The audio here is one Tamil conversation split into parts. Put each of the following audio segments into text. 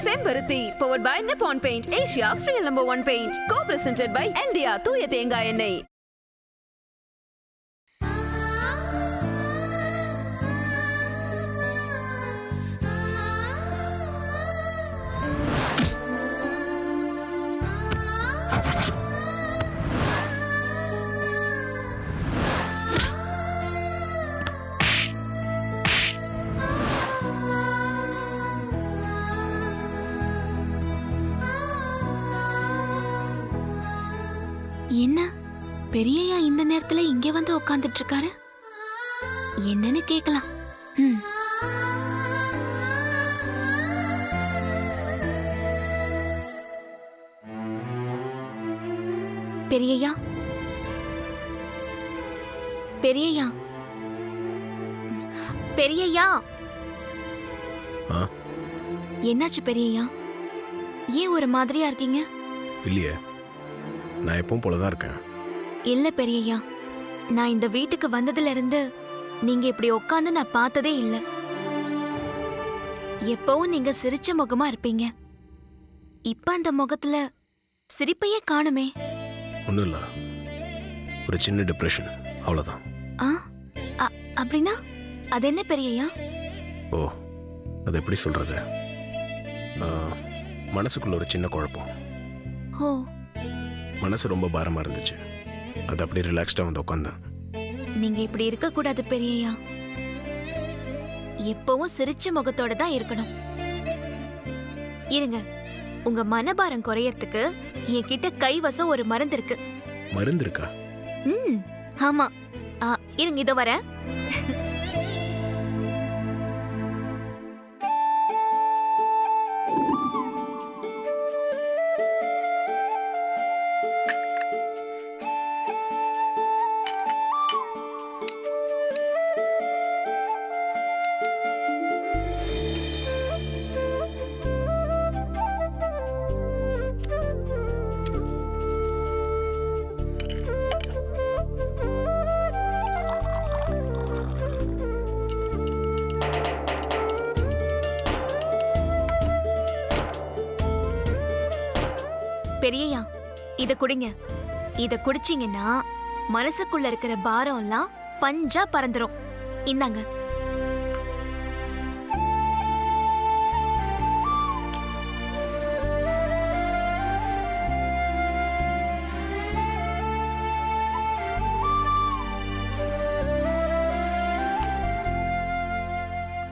செம்பருத்தி powered by Nippon Paint, Asia's real #1 paint. Co-presented by Eldia தூய தேங்காய் எண்ணெய். என்ன பெரியயா இந்த நேரத்துல இங்க வந்து உட்கார்ந்துட்டு இருக்காரு? என்னன்னு கேக்கலாம். பெரியயா, பெரியயா, பெரியயா, என்னாச்சு பெரியயா? ஏன் ஒரு மாதிரியா இருக்கீங்க? இல்லையே, நான் எப்பவும் போலதான் இருக்கேன். இல்ல பெரியயா, நான் இந்த வீட்டுக்கு வந்ததுல இருந்து நீங்க இப்படி உட்கார்ந்து நான் பார்த்ததே இல்ல. எப்பவும் நீங்க சிரிச்ச முகமா இருப்பீங்க. இப்ப அந்த முகத்துல சிரிப்பையே காணுமே. ஒன்றும் இல்லை, ஒரு சின்ன டிப்ரெஷன், அவ்வளோதான். அப்படின்னா அது என்ன பெரியயா? ஓ, அது எப்படி சொல்றது, மனசுக்குள்ள ஒரு சின்ன குழப்பம். ஓ, மனசு ரொம்ப பாரமா இருந்துச்சு, அது அப்படியே ரிலாக்ஸ்டா வந்து உட்காந்தேன். நீங்க இப்படி இருக்க கூடாது பெரியயா. எப்பவும் சிரிச்ச முகத்தோட தான் இருக்கணும். இருங்க, உங்க மனபாரம் குறையறதுக்கு என்கிட்ட கைவசம் ஒரு மருந்து இருக்கு. மருந்து இருக்கா? ஆமா, இருங்க இதோ வர. பெரியயா, இத குடிங்க. இத குடிச்சீங்கன்னா மனசுக்குள்ள இருக்கிற பாரம் எல்லாம் பஞ்சா பறந்துரும். இந்தாங்க.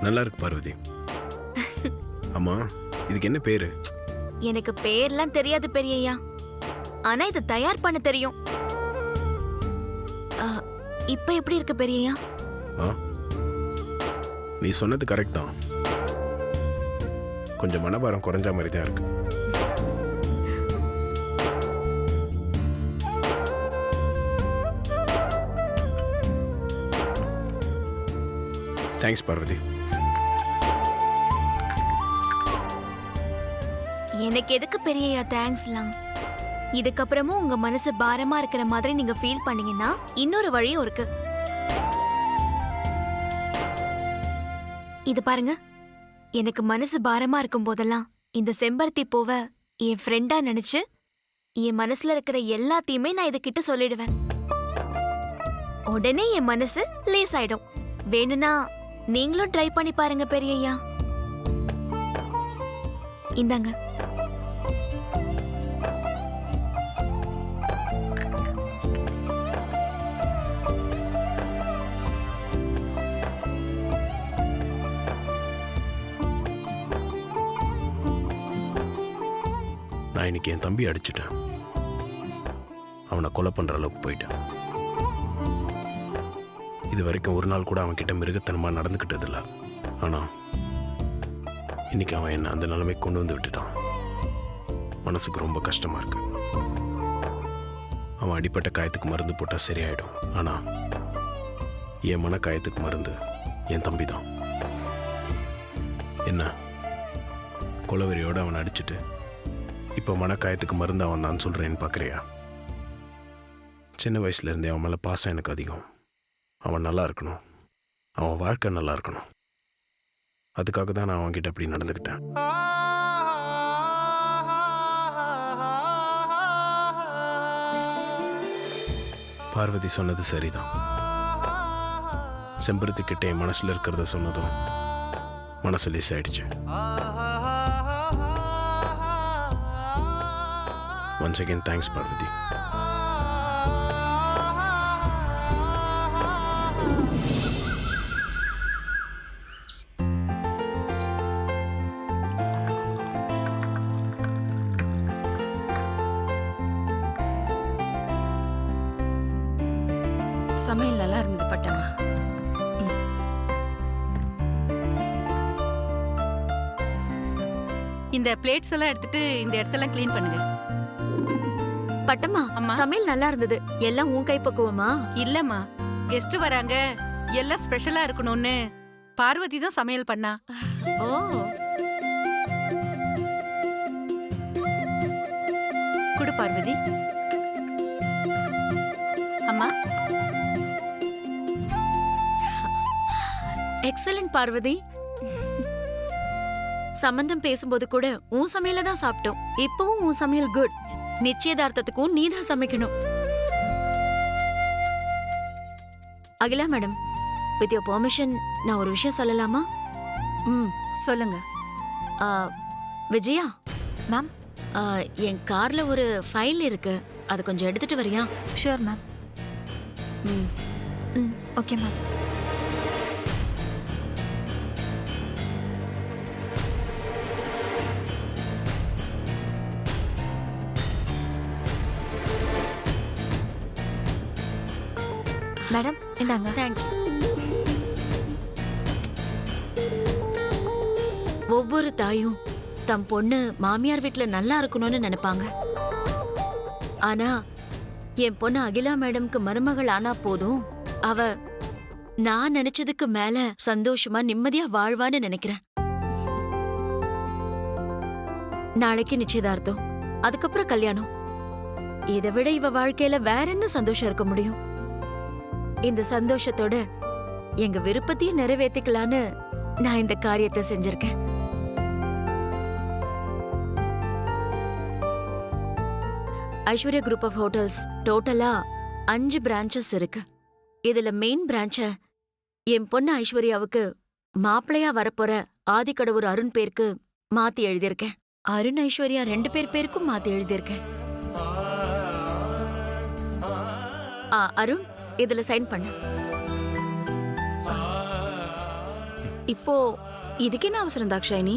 நல்லா இருக்கு பார்வதி. அம்மா, இதுக்கு என்ன பேரு? எனக்கு பேர்லாம் தெரியாது பெரியயா, ஆனா இத தயார் பண்ண தெரியும். இப்ப எப்படி இருக்கு பெரியயா? நீ சொன்னது கரெக்ட் தான், கொஞ்சம் மனபாரம் குறைஞ்ச மாதிரி தான் இருக்கு. தேங்க்ஸ் பார்வதி. எனக்கு எதுக்கு பெரியயா தேங்க்ஸ்லாம்? இதுக்கப்புறமும் உங்க மனசு பாரமா இருக்கிற மாதிரி நீங்க ஃபீல் பண்ணீங்கன்னா இன்னொரு வழியும் இருக்கு. இது பாருங்க, எனக்கு மனசு பாரமா இருக்கும் போதெல்லாம் இந்த செம்பருத்தி பூவை என் ஃப்ரெண்டா நினைச்சு என் மனசுல இருக்கிற எல்லாத்தையுமே நான் இதுகிட்ட சொல்லிடுவேன். உடனே என் மனசு லேஸ் ஆயிடும். வேணும்னா நீங்களும் ட்ரை பண்ணி பாருங்க பெரியய்யா. இந்தாங்க. நான் இன்னைக்கு என் தம்பி அடிச்சிட்டேன், அவனை கொலை பண்ற அளவுக்கு போயிட்டேன். இது வரைக்கும் ஒரு நாள் கூட அவன் கிட்ட மிருகத்தனமா நடந்துக்கிட்டது இல்லை. ஆனா இன்னைக்கு அவன் என்ன அந்த நிலைமை கொண்டு வந்து விட்டுட்டான். மனசுக்கு ரொம்ப கஷ்டமா இருக்கு. அவன் அடிப்பட்ட காயத்துக்கு மருந்து போட்டா சரியாயிடும், ஆனா என் மன காயத்துக்கு மருந்து என் தம்பி தான். என்ன, கொலவெறியோட அவன் அடிச்சுட்டு இப்போ மனக்காயத்துக்கு மருந்து அவன் தான் சொல்கிறேன்னு பார்க்குறியா? சின்ன வயசுலேருந்தே அவன் மேலே பாசம் எனக்கு அதிகம். அவன் நல்லா இருக்கணும், அவன் வாழ்க்கை நல்லா இருக்கணும். அதுக்காக தான் நான் அவன்கிட்ட அப்படி நடந்துக்கிட்டேன். பார்வதி சொன்னது சரிதான். செம்பருத்தி கிட்ட என் மனசுல இருக்கிறத சொன்னதும் மனசு லேஸ் ஆயிடுச்சு. Once again thanks Parvathi. சமையல் நல்லா இருந்தது பட்டம்மா. இந்த பிளேட்ஸ் எல்லாம் எடுத்துட்டு இந்த இடத்தெல்லாம் க்ளீன் பண்ணுங்க. பட்டம்மா, அம்மா. சமையல் நல்லா இருந்தது. எல்லாம் உன் கை பக்குவமா? இல்லம்மா, கெஸ்ட் வராங்க, எல்லாம் ஸ்பெஷலா இருக்கணும்னு பார்வதி தான் சமையல் பண்ணா. ஓ, குடு பார்வதி. அம்மா, எக்ஸலன்ட் பார்வதி. சம்பந்தம் பேசும்போது கூட உன் சமையல தான் சாப்பிட்டோம். இப்பவும் உன் சமையல் குட். நிச்சயதார்த்தத்துக்கும் நீ தான் சமைக்கணும். Akila madam, with your permission நான் ஒரு விஷயம் சொல்லலாமா? சொல்லுங்க ஆ, விஜயா மேம். என் கார்ல ஒரு ஃபைல் இருக்கு, அதை கொஞ்சம் எடுத்துட்டு வரியா? Sure ma'am. Okay ma'am. Madam இந்தாங்க. தேங்க்யூ. ஒவ்வொரு தாயும் தம் பொண்ணு மாமியார் வீட்ல நல்லா இருக்கணும்னு நினைப்பாங்க. ஆனா என் பொண்ணு அகிலா மேடம்க்கு மருமகள் ஆனா போதும், அவ நான் நினைச்சதுக்கு மேல சந்தோஷமா நிம்மதியா வாழ்வான்னு நினைக்கிறேன். நாளைக்கு நிச்சயதார்த்தம், அதுக்கப்புறம் கல்யாணம். இதை விட இவ வாழ்க்கையில வேற என்ன சந்தோஷம் இருக்க முடியும்? இந்த சந்தோஷத்தோட எங்க விருப்பத்தையும் நிறைவேற்றிக்கலான்னு நான் இந்த காரியத்தை செஞ்சிருக்கேன். ஐஸ்வர்யா குரூப் ஆஃப் ஹோட்டல்ஸ் டோட்டலா 5 பிரான்ச்சஸ் இருக்கு. இதுல மெயின் பிரான்ச்ச என் பொண்ணு ஐஸ்வர்யாவுக்கு மாப்பிள்ளையா வரப்போற ஆதிக்கடவுர் அருண் பேருக்கு மாத்தி எழுதியிருக்கேன். அருண் ஐஸ்வர்யா 2 பேருக்கும் மாத்தி எழுதியிருக்கேன். அருண், இதுல சைன் பண்ண. இப்போ இதுக்கு என்ன அவசரம் தாக்ஷாயினி?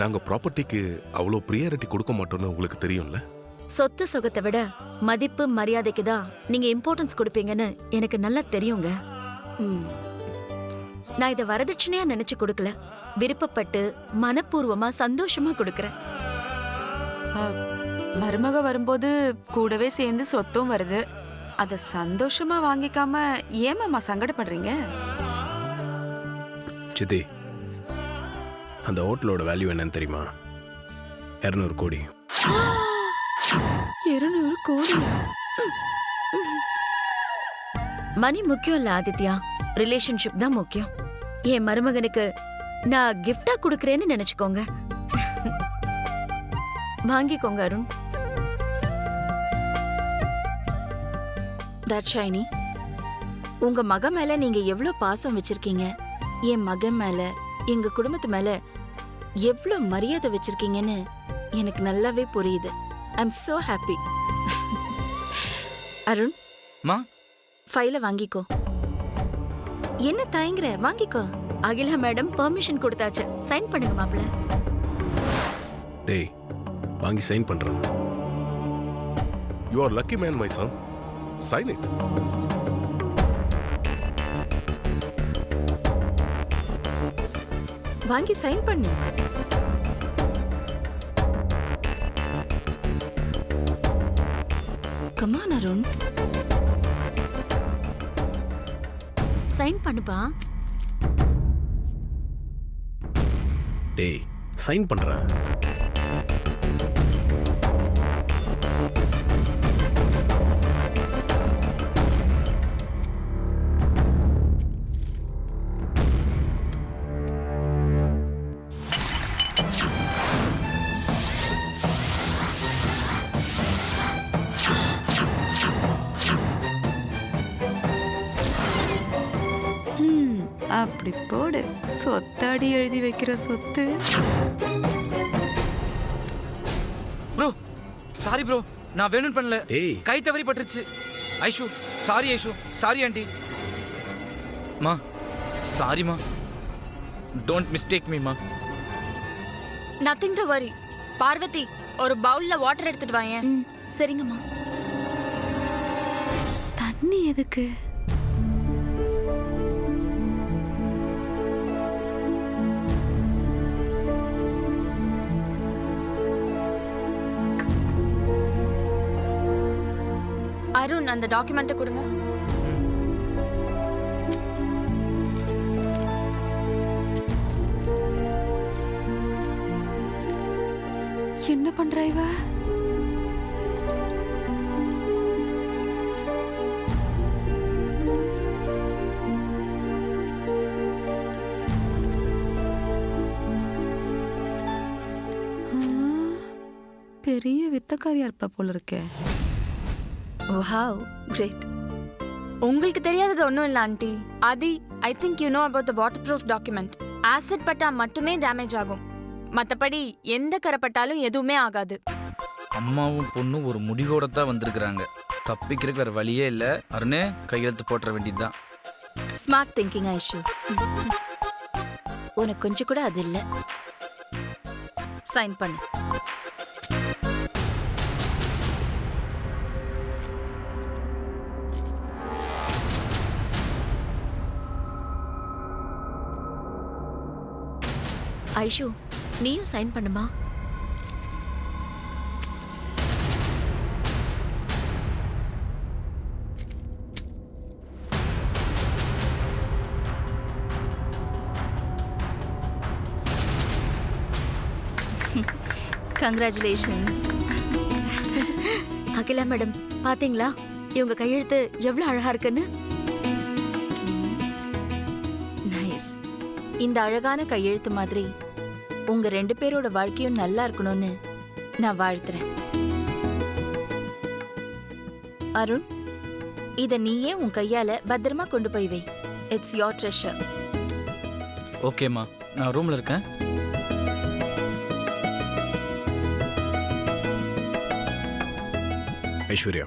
நாங்க ப்ராப்பர்ட்டிக்கு அவ்வளோ ப்ரியாரிட்டி கொடுக்க மாட்டோம்னு உங்களுக்கு தெரியும்ல. சொத்து சுகத்தை விட மதிப்பு மரியாதைக்கு தான் நீங்க இம்பார்ட்டன்ஸ் கொடுப்பீங்கன்னு எனக்கு நல்லா தெரியுங்க. நான் இதை வரதட்சணையா நினைச்சு கொடுக்கல, விருப்பப்பட்டு மனப்பூர்வமா சந்தோஷமா கொடுக்கறேன். மருமக வரும்போது கூடவே சேர்ந்து சொத்தும் வருது. அத சந்தோஷமா வாங்கிக்காம ஏமாமா சங்கடப்படுறீங்க? சித்தி, அந்த ஹோட்டலோட வேல்யூ என்னன்னு தெரியுமா? 200 கோடி. 200 கோடி? மணி முக்கியம் இல்ல ஆதித்யா, ரிலேஷன்ஷிப் தான் முக்கியம். என் மருமகனுக்கு நான் கிஃப்டா கொடுக்கறேன்னு நினைச்சுக்கோங்க. வாங்கிக்கோங்க அருண். தாட்சாயினி, உங்க மக மேல நீங்க எவ்வளவு பாசம் வச்சிருக்கீங்க, என் மகன் மேல எங்க குடும்பத்து மேல எவ்வளவு மரியாதை வச்சிருக்கீங்கன்னு எனக்கு நல்லாவே புரியுது. I am so happy. Arun, மா, ஃபைல வாங்கிக்கோ. என்ன தயங்குற? வாங்கிக்கோ. அகிலா மேடம் பெர்மிஷன் கொடுத்தாச்சு, சைன் பண்ணுங்க மாப்பிள்ள. டேய், வாங்கி சைன் பண்றேன். You are lucky man my son. Sign it. வாங்கி சைன் பண்ணு. கமான் அருண். சைன் பண்ணுப்பா. டேய், சைன் பண்றேன். அப்படி போடு சொத்தாடி எழுதி வைக்கிற சொத்து. ப்ரோ சாரி ப்ரோ, நான் வேணும்னு பண்ணல, ஏய் கை தவறி பட்டுருச்சு. Aishu sorry, Aishu sorry aunty. மா சாரிம்மா, டோன்ட் மிஸ்டேக் மீ மா. Nothing to worry. பார்வதி, ஒரு பவுல்ல வாட்டர் எடுத்துட்டு வாயேன். சரிங்கம்மா. தண்ணி எதுக்கு? அருண், அந்த டாக்குமெண்ட்டை கொடுங்க. என்ன பண்றா இவ? பெரிய வித்தக்காரியா இருப்ப போல இருக்கே. Wow, great. உங்களுக்கு தெரியாதது ஒன்றும் இல்லை aunty. Aadhi, I think you know about the water proof document. Acid பட்டா மட்டுமே டேமேஜ் ஆகும், மற்றபடி எந்த கரைப்பட்டாலும் எதுவுமே ஆகாது. அம்மாவும் பொண்ணும் ஒரு முடிவோட தான் வந்திருக்கிறாங்க. தப்பிக்கிறதுக்கு வேற வழியே இல்லை. அருணே, கையெழுத்து போட்டுற வேண்டியதுதான். Smart thinking Aishu. உனக்கு கொஞ்சம் கூட அது இல்ல. சைன் பண்ணு. ஐஷு, நீயும் சைன் பண்ணுமா? கங்க்ராச்சுலேஷன்ஸ். அகிலா மேடம், பாத்தீங்களா இவங்க கையெழுத்து எவ்வளவு அழகா இருக்குன்னு? நைஸ். இந்த அழகான கையெழுத்து மாதிரி உங்க 2 பேரோட வாழ்க்கையும் நல்லா இருக்கணும்னு நான் வாழ்த்துறேன். அருண், இத நீயே உன் கையால பத்திரமா கொண்டு போய் வை. It's your treasure. ஓகேம்மா, நான் ரூம்ல இருக்கேன். ஐஸ்வர்யா,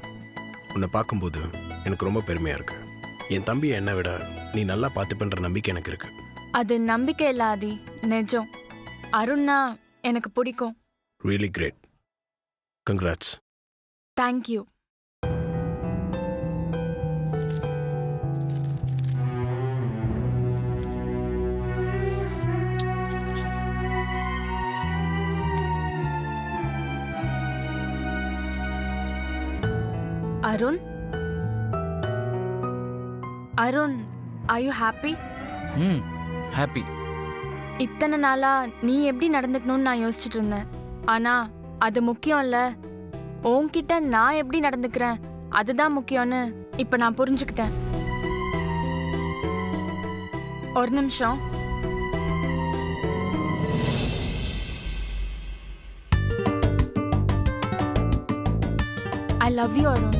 உன்னை பார்க்கும்போது எனக்கு ரொம்ப பெருமையா இருக்கு. என் தம்பியை என்னை விட நீ நல்லா பார்த்துப்பேன்ற நம்பிக்கை எனக்கு இருக்கு. அது நம்பிக்கை இல்லை ஆதி, நிஜம். அருண்னா எனக்கு பிடிக்கும். Really great. Congrats. Thank you. Arun, Arun, are you happy? Happy. இத்தனை நாளா நீ எப்படி நடந்துக்கணும்னு நான் யோசிச்சுட்டு இருந்தேன். ஆனா அது முக்கியம் இல்ல, உன்கிட்ட நான் எப்படி நடந்துக்கிறேன் அதுதான் முக்கியம்னு இப்ப நான் புரிஞ்சுக்கிட்டேன். ஒரு நிமிஷம். I love you, Arun.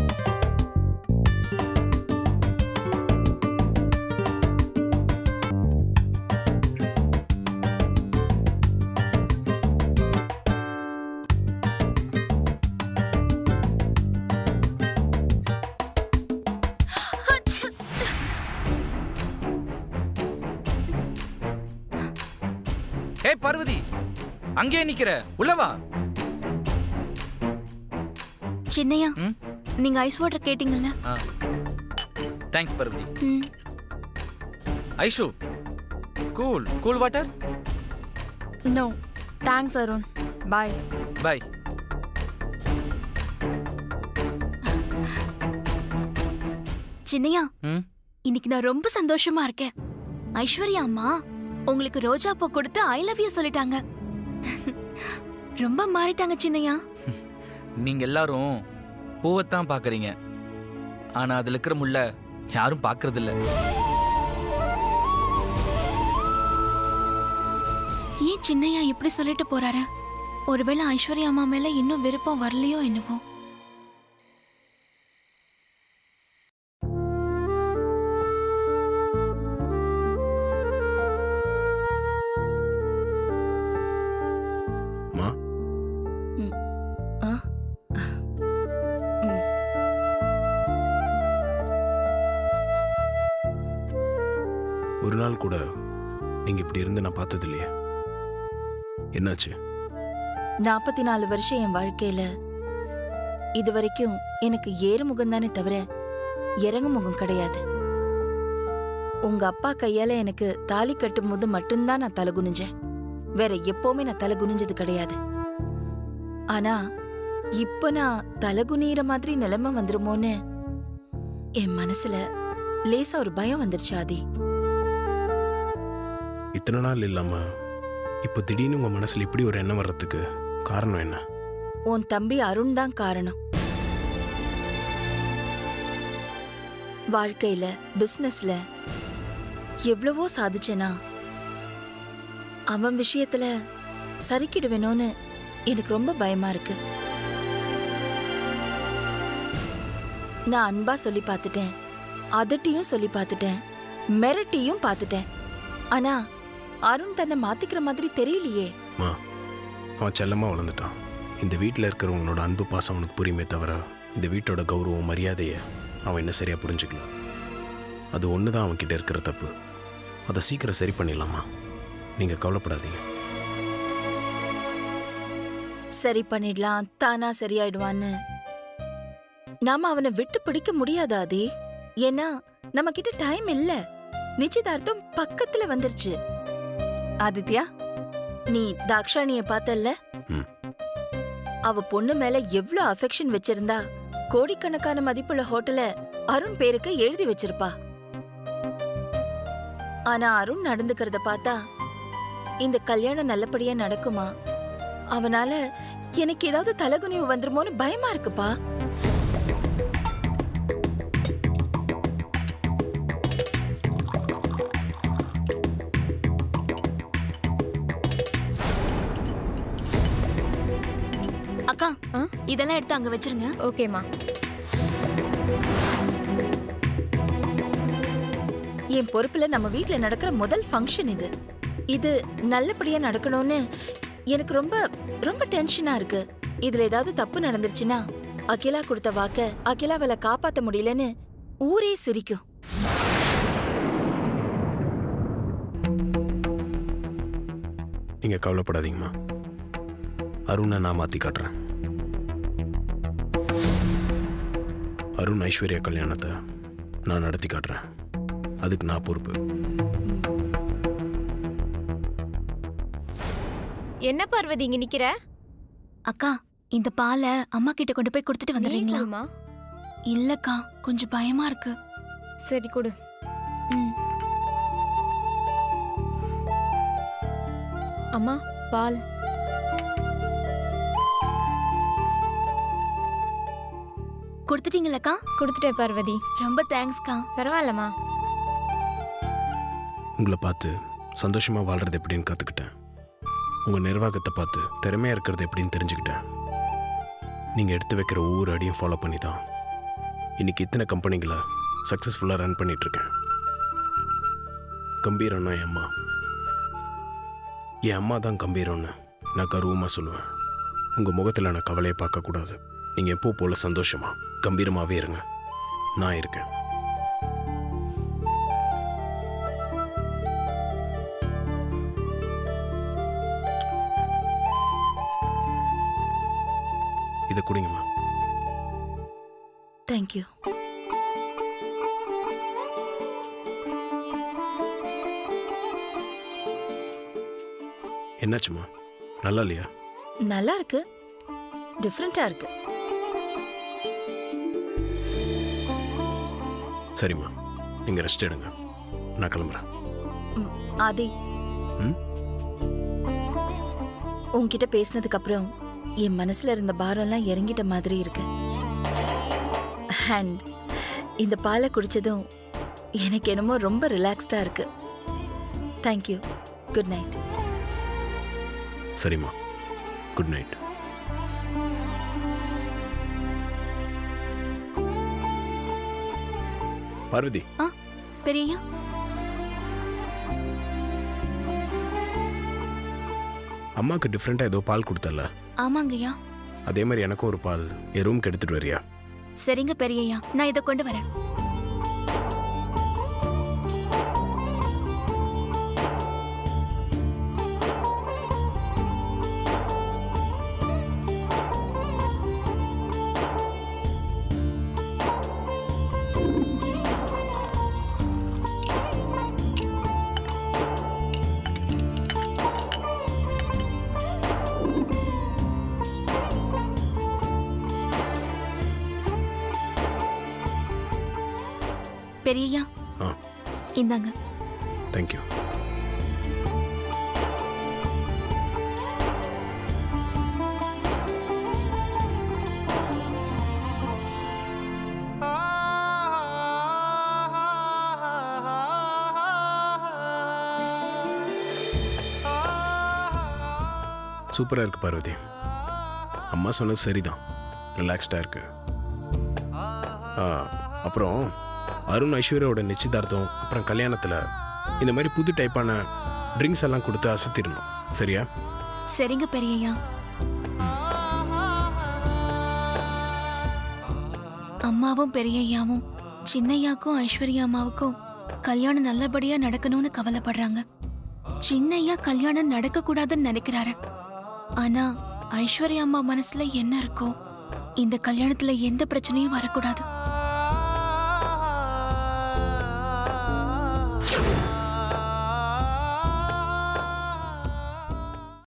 ஹே பார்வதி, அங்கேயே நிக்கிற, உள்ளவா. சின்னையா, ம்? நீங்க ஐஸ் வாட்டர் கேட்டீங்கல்ல? Thanks Parvathi. Aishu, cool cool water. No thanks Arun, bye. Bye. Chinnaiya, ம்? இன்னைக்கு நான் ரொம்ப சந்தோஷமா இருக்கேன். ஐஸ்வர்யா அம்மா உங்களுக்கு ரோஜா பூ கொடுத்து ஐ லவ் யூ சொல்லிட்டாங்க. ரொம்ப மாறிட்டாங்க சின்னையா. நீங்க எல்லாரும் பூவைத்தான் பாக்குறீங்க, ஆனா அதுல இருக்கிற முள்ள யாரும் பாக்குறது இல்ல. ஏன் சின்னையா இப்படி சொல்லிட்டு போறாரு? ஒருவேளை ஐஸ்வர்யா அம்மா மேல இன்னும் விருப்பம் வரலையோ என்னவோ. இப்படி இருந்து நான் பார்த்தது இல்லையே. என்னாச்சு? 44 வருஷம் என் வாழ்க்கையில இது வரைக்கும் எனக்கு ஏறு முகம் தானே தவிர இறங்கு முகம் கிடையாது. உங்க அப்பா கையால எனக்கு தாலி கட்டும் போது மட்டும்தான் நான் தலை குனிஞ்சேன். வேற எப்பவுமே நான் தலை குனிஞ்சது கிடையாது. ஆனா இப்ப நான் தலை குனியிற மாதிரி நிலைமை வந்துருமோன்னு என் மனசுல லேசா ஒரு பயம் வந்துருச்சு ஆதி. இத்தனை நாள் இல்லாம இப்போ திடீர்னு உங்க மனசுல இப்படி ஒரு எண்ணம் வர்றதுக்கு காரணம் என்ன? உன் தம்பி அருண் தான் காரணம். வாழ்க்கையில பிசினஸ்ல எவ்வளவோ சாதிச்சேனா அவன் விஷயத்துல சரிக்கிடுவேணும்னு எனக்கு ரொம்ப பயமா இருக்கு. நான் அன்பா சொல்லி பார்த்துட்டேன், அதட்டியும் சொல்லி பார்த்துட்டேன், மிரட்டியும் பார்த்துட்டேன். ஆனா அருண் தன்னை மாத்திக்கிற மாதிரி தெரியலையே. மா, அவன் செல்லமா வளர்ந்துட்டான். இந்த வீட்டில் இருக்கிறவங்களோட அன்பு பாசம் அவனுக்கு புரியுமே தவிர இந்த வீட்டோட கௌரவம் மரியாதையை அவன் என்ன சரியா புரிஞ்சுக்கல. அது ஒன்று தான் அவன்கிட்ட இருக்கிற தப்பு. அதை சீக்கிரம் சரி பண்ணிடலாமா? நீங்கள் கவலைப்படாதீங்க. சரி பண்ணிடலாம், தானா சரியாயிடுவான்னு நாம அவனை விட்டு பிடிக்க முடியாதாதி. ஏன்னா நம்ம கிட்ட டைம் இல்ல. நிச்சயதார்த்தம் பக்கத்துல வந்துருச்சு. ஆதித்யா, நீ தாக்ஷாணிய பார்த்தல்ல? ம். அவ பொண்ணு மேல எவ்ளோ அஃபெக்ஷன் வச்சிருந்தா கோடிக்கணக்கான மதிப்புள்ள ஹோட்டல அருண் பேருக்கு எழுதி வச்சிருப்பா. ஆனா அருண் நடந்துக்கிறத பார்த்தா இந்த கல்யாணம் நல்லபடியா நடக்குமா? அவனால எனக்கு ஏதாவது தலகுனிவு வந்துருமோன்னு பயமா இருக்குப்பா. அக்கா இதெல்லாம் எடுத்து அங்க வச்சிருங்க. ஓகேமா. என் பொறுப்புல நம்ம வீட்ல நடக்கிற முதல் ஃபங்க்ஷன் இது. இது நல்லபடியா நடக்கணும்னு எனக்கு ரொம்ப ரொம்ப டென்ஷனா இருக்கு. இதுல ஏதாவது தப்பு நடந்துருச்சுன்னா அகிலா கொடுத்த வாக்க அகிலாவால காப்பாத்த முடியலன்னு ஊரே சிரிக்கும். நீங்கள் கவலைப்படாதீங்கம்மா. அருணை நான் மாற்றி காட்டுறேன். அருண் ஐஸ்வர்யா கல்யாணத்தை நான் நடத்தி காட்டுறேன். அதுக்கு நான் பொறுப்பு. என்ன பார்வதி இங்க நிக்கிற? அக்கா, இந்த பாலை அம்மா கிட்ட கொண்டு போய் கொடுத்துட்டு வந்துடுறீங்களா? இல்லக்கா, கொஞ்சம் பயமா இருக்கு. சரி கொடு. அம்மா, பால். கொடுத்துட்டீங்களக்கா? கொடுத்துட்டேன் பார்வதி. ரொம்ப தேங்க்ஸ்க்கா. பரவாயில்லம்மா. உங்களை பார்த்து சந்தோஷமாக வாழ்கிறது எப்படின்னு கற்றுக்கிட்டேன். உங்கள் நிர்வாகத்தை பார்த்து திறமையாக இருக்கிறது எப்படின்னு தெரிஞ்சுக்கிட்டேன். நீங்கள் எடுத்து வைக்கிற ஒவ்வொரு அடியும் ஃபாலோ பண்ணி தான் இன்றைக்கி இத்தனை கம்பெனிகளை சக்ஸஸ்ஃபுல்லாக ரன் பண்ணிகிட்ருக்கேன். கம்பீரம்னா என் அம்மா. என் அம்மா தான் கம்பீரம்னு நான் கர்வமாக சொல்லுவேன். உங்கள் முகத்தில் நான் கவலையை பார்க்கக்கூடாது. நீங்கள் எப்போ போல் சந்தோஷமாக கம்பீரமாகவே இருங்க. நான் இருக்கேன். இதை குடிங்கம்மா. தேங்க்யூ. என்னாச்சும்மா, நல்லா இல்லையா? நல்லா இருக்கு, டிஃப்ரெண்டா இருக்கு. சரிம்மா, நீங்கள் ரெஸ்ட் எடுங்க. நான் கிளம்புறேன். ஆதி, ம்? உன்கிட்ட பேசினதுக்கு அப்புறம் என் மனசுல இருந்த பாரம்லாம் இறங்கிட்ட மாதிரி இருக்கு. அண்ட் இந்த பாலை குடிச்சதும் எனக்கு என்னமோ ரொம்ப ரிலாக்ஸ்டா இருக்கு. தேங்க்யூ. Good night. சரிம்மா, குட் நைட். பார்வதி, பெரியய்யா, அம்மாவுக்கு டிஃப்ரெண்ட்டாக ஏதோ பால் கொடுத்தல? ஆமாங்கய்யா. அதே மாதிரி எனக்கும் ஒரு பால் என் ரூம்க்கு எடுத்துகிட்டு வரியா? சரிங்க பெரியய்யா, நான் இதை கொண்டு வரேன். பெரியய்யா ஆ இந்தாங்க. தேங்க்யூ. சூப்பராக இருக்கு பார்வதி. அம்மா சொன்னது சரிதான், ரிலாக்ஸ்டாக இருக்கு. அப்புறம் அருண் ஐஸ்வர்யாவோட நிச்சயதார்த்தம் அப்புறம் கல்யாணத்தில் இந்த மாதிரி புது டைப்பான ட்ரிங்க்ஸ் எல்லாம் கொடுத்து அசத்திடணும், சரியா? சரிங்க பெரியய்யா. அம்மாவும் பெரியய்யாவும் சின்னையாக்கும் ஐஸ்வர்யா அம்மாவுக்கும் கல்யாணம் நல்லபடியா நடக்கணும்னு கவலைப்படுறாங்க. சின்னையா கல்யாணம் நடக்க கூடாதுன்னு நினைக்கிறாரு. ஆனா ஐஸ்வர்யா அம்மா மனசுல என்ன இருக்கோ, இந்த கல்யாணத்துல எந்த பிரச்சனையும் வரக்கூடாது.